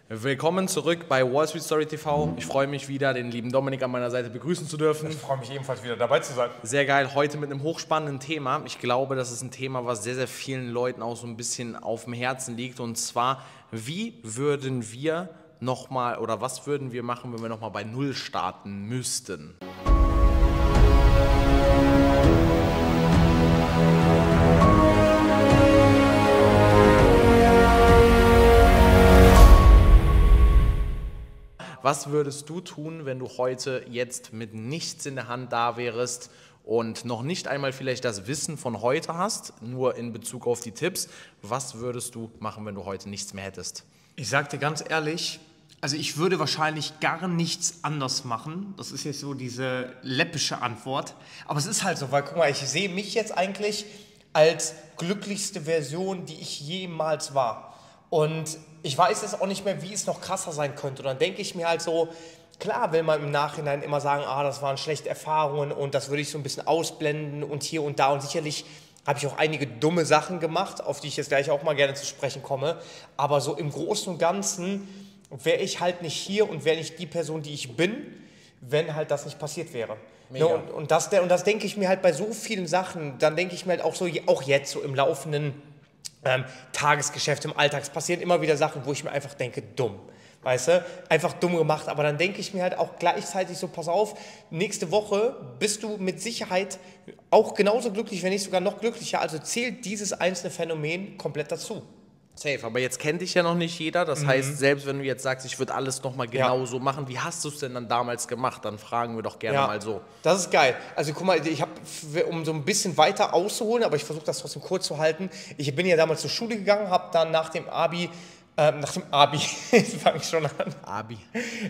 Willkommen zurück bei Wall Street Story TV. Ich freue mich wieder, den lieben Dominik an meiner Seite begrüßen zu dürfen. Ich freue mich ebenfalls wieder dabei zu sein. Sehr geil, heute mit einem hochspannenden Thema. Ich glaube, das ist ein Thema, was sehr, sehr vielen Leuten auch so ein bisschen auf dem Herzen liegt. Und zwar, wie würden wir nochmal oder was würden wir machen, wenn wir nochmal bei Null starten müssten? Was würdest du tun, wenn du heute jetzt mit nichts in der Hand da wärst und noch nicht einmal vielleicht das Wissen von heute hast, nur in Bezug auf die Tipps? Was würdest du machen, wenn du heute nichts mehr hättest? Ich sag dir ganz ehrlich, also ich würde wahrscheinlich gar nichts anders machen. Das ist jetzt so diese läppische Antwort. Aber es ist halt so, weil guck mal, ich sehe mich jetzt eigentlich als glücklichste Version, die ich jemals war. Und ich weiß jetzt auch nicht mehr, wie es noch krasser sein könnte. Und dann denke ich mir halt so, klar will man im Nachhinein immer sagen, das waren schlechte Erfahrungen und das würde ich so ein bisschen ausblenden und hier und da. Und sicherlich habe ich auch einige dumme Sachen gemacht, auf die ich jetzt gleich auch mal gerne zu sprechen komme. Aber so im Großen und Ganzen wäre ich halt nicht hier und wäre nicht die Person, die ich bin, wenn halt das nicht passiert wäre. Mega. Und das denke ich mir halt bei so vielen Sachen, dann denke ich mir halt auch so, auch jetzt so im laufenden Tagesgeschäft, im Alltag, es passieren immer wieder Sachen, wo ich mir einfach denke, dumm, weißt du, einfach dumm gemacht, aber dann denke ich mir halt auch gleichzeitig so, pass auf, nächste Woche bist du mit Sicherheit auch genauso glücklich, wenn nicht sogar noch glücklicher, also zählt dieses einzelne Phänomen komplett dazu. Safe, aber jetzt kennt dich ja noch nicht jeder, das heißt, selbst wenn du jetzt sagst, ich würde alles nochmal genau so machen, wie hast du es denn dann damals gemacht? Dann fragen wir doch gerne mal so. Das ist geil. Also guck mal, ich habe, um so ein bisschen weiter auszuholen, aber ich versuche das trotzdem kurz zu halten, ich bin ja damals zur Schule gegangen, habe dann nach dem Abi, jetzt fange ich schon an.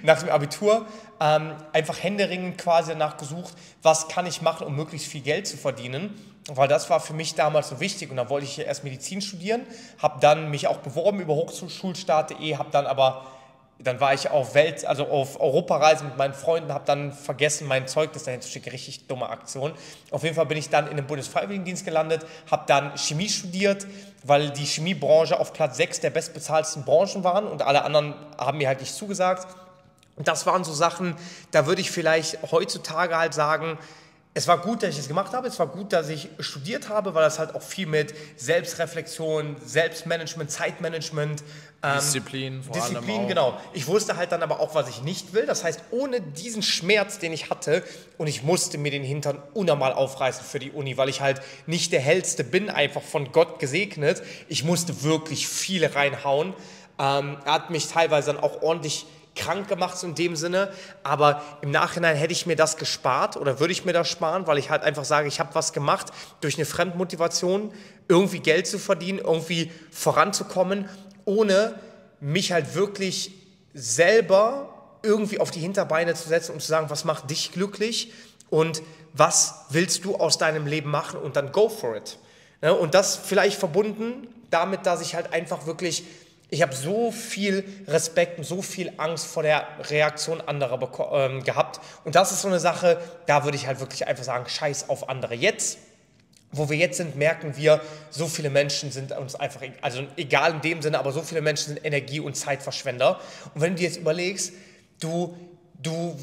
Nach dem Abitur einfach händeringend quasi danach gesucht, was kann ich machen, um möglichst viel Geld zu verdienen. Weil das war für mich damals so wichtig und dann wollte ich erst Medizin studieren, habe dann mich auch beworben über Hochschulstart.de, dann war ich auf auf Europareise mit meinen Freunden, habe dann vergessen, mein Zeugnis dahin zu schicken, richtig dumme Aktion. Auf jeden Fall bin ich dann in den Bundesfreiwilligendienst gelandet, habe dann Chemie studiert, weil die Chemiebranche auf Platz 6 der bestbezahlten Branchen waren und alle anderen haben mir halt nicht zugesagt. Und das waren so Sachen, da würde ich vielleicht heutzutage halt sagen, es war gut, dass ich es gemacht habe, es war gut, dass ich studiert habe, weil das halt auch viel mit Selbstreflexion, Selbstmanagement, Zeitmanagement, Disziplin vor allem auch. Genau. Ich wusste halt dann aber auch, was ich nicht will. Das heißt, ohne diesen Schmerz, den ich hatte, und ich musste mir den Hintern unnormal aufreißen für die Uni, weil ich halt nicht der Hellste bin, einfach von Gott gesegnet. Ich musste wirklich viel reinhauen. Er hat mich teilweise dann auch ordentlich krank gemacht so in dem Sinne, aber im Nachhinein hätte ich mir das gespart oder würde ich mir das sparen, weil ich halt einfach sage, ich habe was gemacht durch eine Fremdmotivation, irgendwie Geld zu verdienen, irgendwie voranzukommen, ohne mich halt wirklich selber irgendwie auf die Hinterbeine zu setzen und zu sagen, was macht dich glücklich und was willst du aus deinem Leben machen und dann go for it. Und das vielleicht verbunden damit, dass ich halt einfach wirklich, ich habe so viel Respekt und so viel Angst vor der Reaktion anderer gehabt. Und das ist so eine Sache, da würde ich halt wirklich einfach sagen, scheiß auf andere. Jetzt, wo wir jetzt sind, merken wir, so viele Menschen sind uns einfach, also egal in dem Sinne, aber so viele Menschen sind Energie- und Zeitverschwender. Und wenn du dir jetzt überlegst, du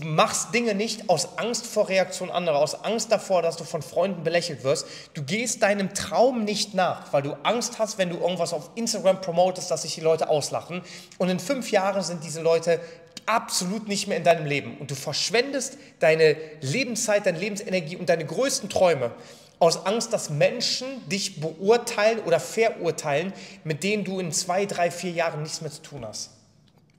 machst Dinge nicht aus Angst vor Reaktion anderer, aus Angst davor, dass du von Freunden belächelt wirst. Du gehst deinem Traum nicht nach, weil du Angst hast, wenn du irgendwas auf Instagram promotest, dass sich die Leute auslachen. Und in 5 Jahren sind diese Leute absolut nicht mehr in deinem Leben. Und du verschwendest deine Lebenszeit, deine Lebensenergie und deine größten Träume aus Angst, dass Menschen dich beurteilen oder verurteilen, mit denen du in 2, 3, 4 Jahren nichts mehr zu tun hast.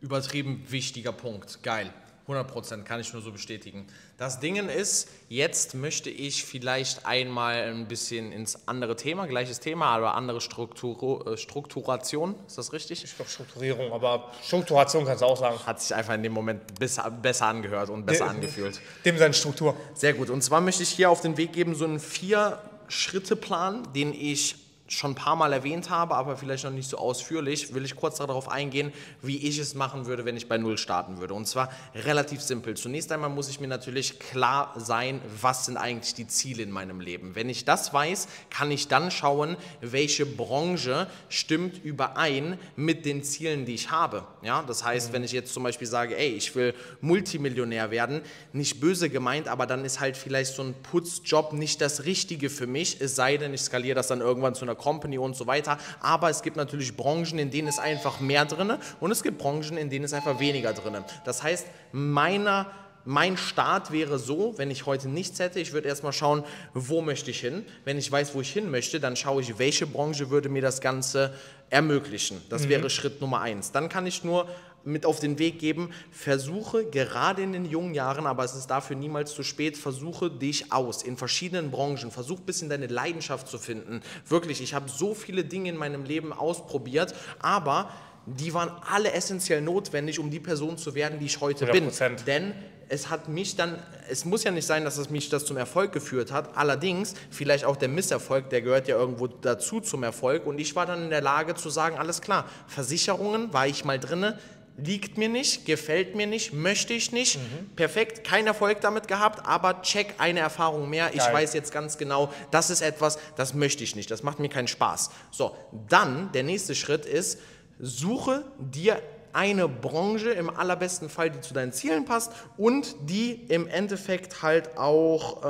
Übertrieben wichtiger Punkt. Geil. 100% kann ich nur so bestätigen. Das Ding ist, jetzt möchte ich vielleicht einmal ein bisschen ins andere Thema, gleiches Thema, aber andere Strukturation, ist das richtig? Ich glaube Strukturierung, aber Strukturation kannst du auch sagen. Hat sich einfach in dem Moment besser angehört und besser angefühlt. Dem seine Struktur. Sehr gut. Und zwar möchte ich hier auf den Weg geben, so einen 4-Schritte-Plan, den ich schon ein paar Mal erwähnt habe, aber vielleicht noch nicht so ausführlich, will ich kurz darauf eingehen, wie ich es machen würde, wenn ich bei Null starten würde. Und zwar relativ simpel. Zunächst einmal muss ich mir natürlich klar sein, was sind eigentlich die Ziele in meinem Leben. Wenn ich das weiß, kann ich dann schauen, welche Branche stimmt überein mit den Zielen, die ich habe. Ja, das heißt, wenn ich jetzt zum Beispiel sage, ey, ich will Multimillionär werden, nicht böse gemeint, aber dann ist halt vielleicht so ein Putzjob nicht das Richtige für mich, es sei denn, ich skaliere das dann irgendwann zu einer Company und so weiter. Aber es gibt natürlich Branchen, in denen ist einfach mehr drin und es gibt Branchen, in denen ist einfach weniger drin. Das heißt, mein Start wäre so, wenn ich heute nichts hätte, ich würde erstmal schauen, wo möchte ich hin. Wenn ich weiß, wo ich hin möchte, dann schaue ich, welche Branche würde mir das Ganze ermöglichen. Das wäre Schritt Nummer 1. Dann kann ich nur mit auf den Weg geben, versuche gerade in den jungen Jahren, aber es ist dafür niemals zu spät, versuche dich aus in verschiedenen Branchen, versuch ein bisschen deine Leidenschaft zu finden. Wirklich, ich habe so viele Dinge in meinem Leben ausprobiert, aber die waren alle essentiell notwendig, um die Person zu werden, die ich heute 100%. bin. Denn es muss ja nicht sein, dass es mich das zum Erfolg geführt hat, allerdings vielleicht auch der Misserfolg, der gehört ja irgendwo dazu zum Erfolg und ich war dann in der Lage zu sagen, alles klar, Versicherungen war ich mal drinne, liegt mir nicht, gefällt mir nicht, möchte ich nicht, perfekt, kein Erfolg damit gehabt, aber check, eine Erfahrung mehr, ich weiß jetzt ganz genau, das ist etwas, das möchte ich nicht, das macht mir keinen Spaß. So, dann, der nächste Schritt ist, suche dir eine Branche im allerbesten Fall, die zu deinen Zielen passt und die im Endeffekt halt auch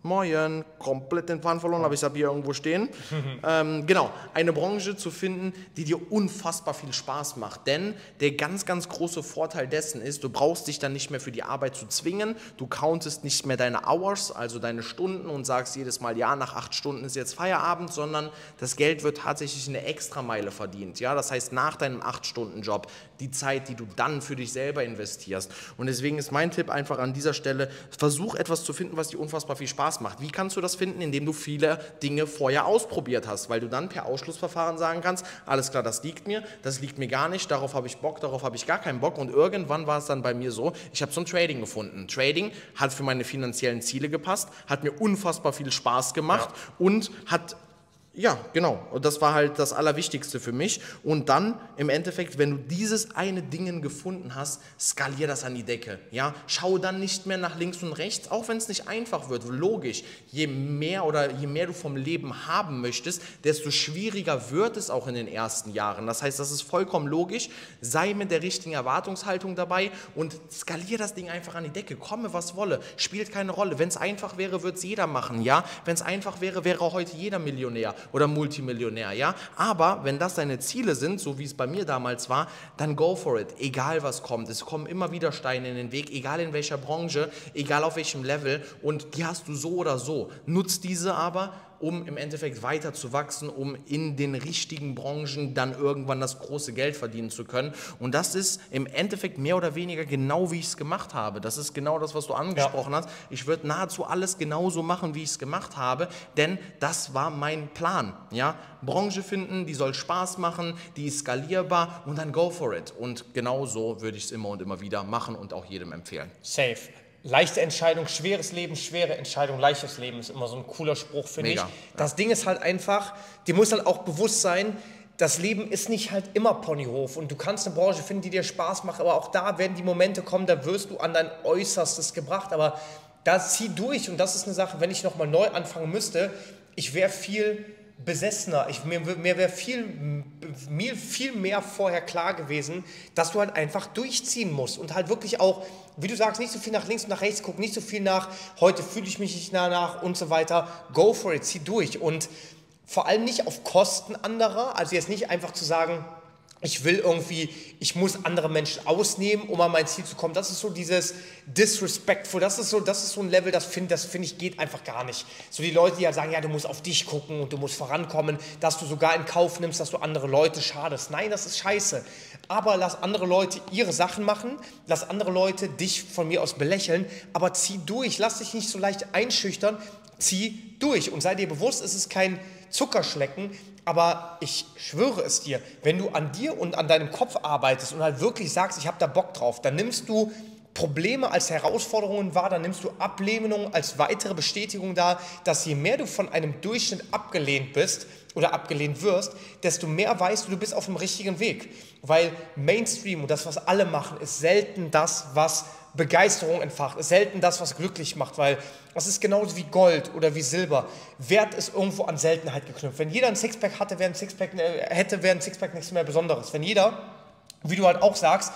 Moin, komplett den Faden verloren, aber ich habe hier irgendwo stehen. Genau, eine Branche zu finden, die dir unfassbar viel Spaß macht. Denn der ganz, ganz große Vorteil dessen ist, du brauchst dich dann nicht mehr für die Arbeit zu zwingen, du countest nicht mehr deine Hours, also deine Stunden und sagst jedes Mal, ja, nach 8 Stunden ist jetzt Feierabend, sondern das Geld wird tatsächlich in der Extrameile verdient. Ja? Das heißt, nach deinem 8-Stunden-Job, die Zeit, die du dann für dich selber investierst. Und deswegen ist mein Tipp einfach an dieser Stelle, versuch etwas zu finden, was dir unfassbar viel Spaß macht. Wie kannst du das finden? Indem du viele Dinge vorher ausprobiert hast, weil du dann per Ausschlussverfahren sagen kannst, alles klar, das liegt mir gar nicht, darauf habe ich Bock, darauf habe ich gar keinen Bock und irgendwann war es dann bei mir so, ich habe so ein Trading gefunden. Trading hat für meine finanziellen Ziele gepasst, hat mir unfassbar viel Spaß gemacht und hat ja, genau. Und das war halt das Allerwichtigste für mich. Und dann im Endeffekt, wenn du dieses eine Ding gefunden hast, skalier das an die Decke. Ja? Schau dann nicht mehr nach links und rechts, auch wenn es nicht einfach wird. Logisch, je mehr du vom Leben haben möchtest, desto schwieriger wird es auch in den ersten Jahren. Das heißt, das ist vollkommen logisch. Sei mit der richtigen Erwartungshaltung dabei und skalier das Ding einfach an die Decke. Komme, was wolle. Spielt keine Rolle. Wenn es einfach wäre, würde es jeder machen. Ja? Wenn es einfach wäre, wäre heute jeder Millionär oder Multimillionär, ja, aber wenn das deine Ziele sind, so wie es bei mir damals war, dann go for it, egal was kommt, es kommen immer wieder Steine in den Weg, egal in welcher Branche, egal auf welchem Level und die hast du so oder so, nutz diese aber, um im Endeffekt weiter zu wachsen, um in den richtigen Branchen dann irgendwann das große Geld verdienen zu können. Und das ist im Endeffekt mehr oder weniger genau, wie ich es gemacht habe. Das ist genau das, was du angesprochen hast. Ich würde nahezu alles genauso machen, wie ich es gemacht habe, denn das war mein Plan. Ja? Branche finden, die soll Spaß machen, die ist skalierbar und dann go for it. Und genau so würde ich es immer und immer wieder machen und auch jedem empfehlen. Safe. Leichte Entscheidung, schweres Leben, schwere Entscheidung, leichtes Leben ist immer so ein cooler Spruch, finde ich. Das Ding ist halt einfach, dir muss halt auch bewusst sein, das Leben ist nicht halt immer Ponyhof und du kannst eine Branche finden, die dir Spaß macht, aber auch da werden die Momente kommen, da wirst du an dein Äußerstes gebracht, aber da zieh durch und das ist eine Sache, wenn ich nochmal neu anfangen müsste, ich wäre viel besessener, mir wäre viel mehr vorher klar gewesen, dass du halt einfach durchziehen musst und halt wirklich auch, wie du sagst, nicht so viel nach links und nach rechts gucken, nicht so viel nach, heute fühle ich mich nicht danach und so weiter, go for it, zieh durch und vor allem nicht auf Kosten anderer, also jetzt nicht einfach zu sagen, ich muss andere Menschen ausnehmen, um an mein Ziel zu kommen. Das ist so dieses Disrespectful, das ist so ein Level, das finde ich geht einfach gar nicht. So die Leute, die ja sagen, ja, du musst auf dich gucken und du musst vorankommen, dass du sogar in Kauf nimmst, dass du andere Leute schadest. Nein, das ist scheiße. Aber lass andere Leute ihre Sachen machen, lass andere Leute dich von mir aus belächeln, aber zieh durch, lass dich nicht so leicht einschüchtern, zieh durch und sei dir bewusst, es ist kein Zuckerschlecken, aber ich schwöre es dir, wenn du an dir und an deinem Kopf arbeitest und halt wirklich sagst, ich habe da Bock drauf, dann nimmst du Probleme als Herausforderungen wahr, dann nimmst du Ablehnung als weitere Bestätigung dar, dass je mehr du von einem Durchschnitt abgelehnt bist oder abgelehnt wirst, desto mehr weißt du, du bist auf dem richtigen Weg. Weil Mainstream und das, was alle machen, ist selten das, was Begeisterung entfacht, ist selten das, was glücklich macht, weil das ist genauso wie Gold oder wie Silber. Wert ist irgendwo an Seltenheit geknüpft. Wenn jeder ein Sixpack hatte, wäre ein Sixpack nichts mehr Besonderes. Wenn jeder, wie du halt auch sagst,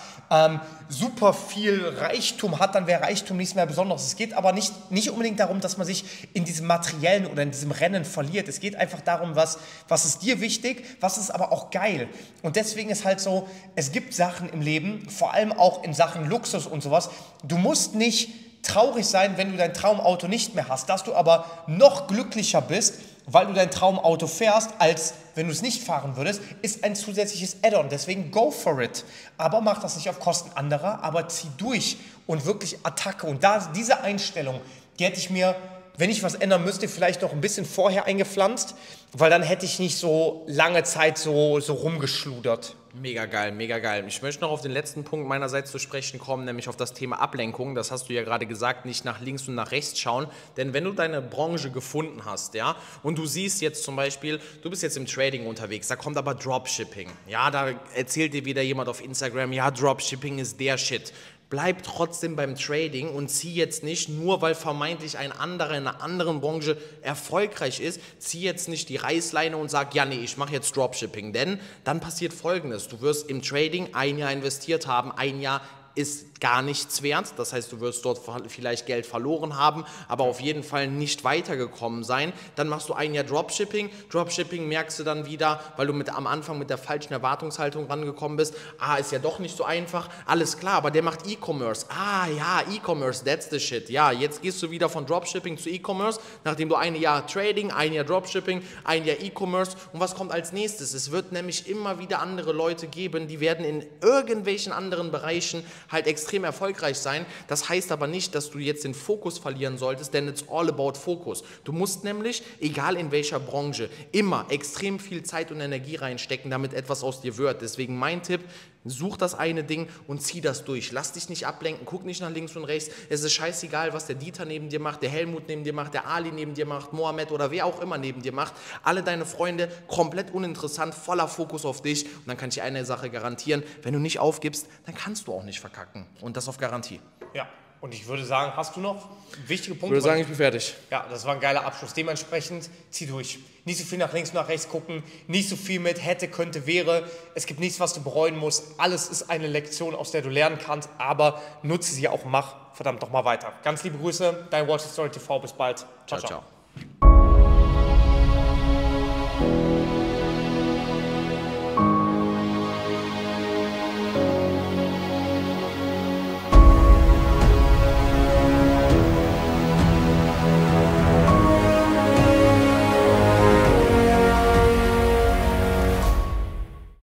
super viel Reichtum hat, dann wäre Reichtum nichts mehr Besonderes. Es geht aber nicht unbedingt darum, dass man sich in diesem Materiellen oder in diesem Rennen verliert. Es geht einfach darum, was ist dir wichtig, was ist aber auch geil. Und deswegen ist halt so, es gibt Sachen im Leben, vor allem auch in Sachen Luxus und sowas, du musst nicht traurig sein, wenn du dein Traumauto nicht mehr hast, dass du aber noch glücklicher bist, weil du dein Traumauto fährst, als wenn du es nicht fahren würdest, ist ein zusätzliches Add-on. Deswegen go for it. Aber mach das nicht auf Kosten anderer, aber zieh durch und wirklich Attacke. Und diese Einstellung, die hätte ich mir, wenn ich was ändern müsste, vielleicht noch ein bisschen vorher eingepflanzt, weil dann hätte ich nicht so lange Zeit so rumgeschludert. Mega geil, mega geil. Ich möchte noch auf den letzten Punkt meinerseits zu sprechen kommen, nämlich auf das Thema Ablenkung. Das hast du ja gerade gesagt, nicht nach links und nach rechts schauen. Denn wenn du deine Branche gefunden hast, ja, und du siehst jetzt zum Beispiel, du bist jetzt im Trading unterwegs, da kommt aber Dropshipping. Ja, da erzählt dir wieder jemand auf Instagram, ja, Dropshipping ist der Shit. Bleib trotzdem beim Trading und zieh jetzt nicht, nur weil vermeintlich ein anderer in einer anderen Branche erfolgreich ist, zieh jetzt nicht die Reißleine und sag, ja nee, ich mache jetzt Dropshipping. Denn dann passiert Folgendes, du wirst im Trading ein Jahr investiert haben, ein Jahr ist gar nichts wert, das heißt, du wirst dort vielleicht Geld verloren haben, aber auf jeden Fall nicht weitergekommen sein. Dann machst du ein Jahr Dropshipping. Dropshipping merkst du dann wieder, weil du am Anfang mit der falschen Erwartungshaltung rangekommen bist, ist ja doch nicht so einfach, alles klar, aber der macht E-Commerce. Ja, E-Commerce, that's the shit. Ja, jetzt gehst du wieder von Dropshipping zu E-Commerce, nachdem du ein Jahr Trading, ein Jahr Dropshipping, ein Jahr E-Commerce und was kommt als nächstes? Es wird nämlich immer wieder andere Leute geben, die werden in irgendwelchen anderen Bereichen halt extrem erfolgreich sein. Das heißt aber nicht, dass du jetzt den Fokus verlieren solltest, denn it's all about Focus. Du musst nämlich, egal in welcher Branche, immer extrem viel Zeit und Energie reinstecken, damit etwas aus dir wird. Deswegen mein Tipp, such das eine Ding und zieh das durch. Lass dich nicht ablenken, guck nicht nach links und rechts. Es ist scheißegal, was der Dieter neben dir macht, der Helmut neben dir macht, der Ali neben dir macht, Mohammed oder wer auch immer neben dir macht. Alle deine Freunde, komplett uninteressant, voller Fokus auf dich. Und dann kann ich dir eine Sache garantieren, wenn du nicht aufgibst, dann kannst du auch nicht verkacken. Und das auf Garantie. Ja, und ich würde sagen, hast du noch wichtige Punkte? Ich würde sagen, ich bin fertig. Ja, das war ein geiler Abschluss. Dementsprechend zieh durch. Nicht so viel nach links und nach rechts gucken, nicht so viel mit hätte, könnte, wäre. Es gibt nichts, was du bereuen musst. Alles ist eine Lektion, aus der du lernen kannst, aber nutze sie auch, mach verdammt doch mal weiter. Ganz liebe Grüße, dein Watch Story TV. Bis bald. Ciao, ciao.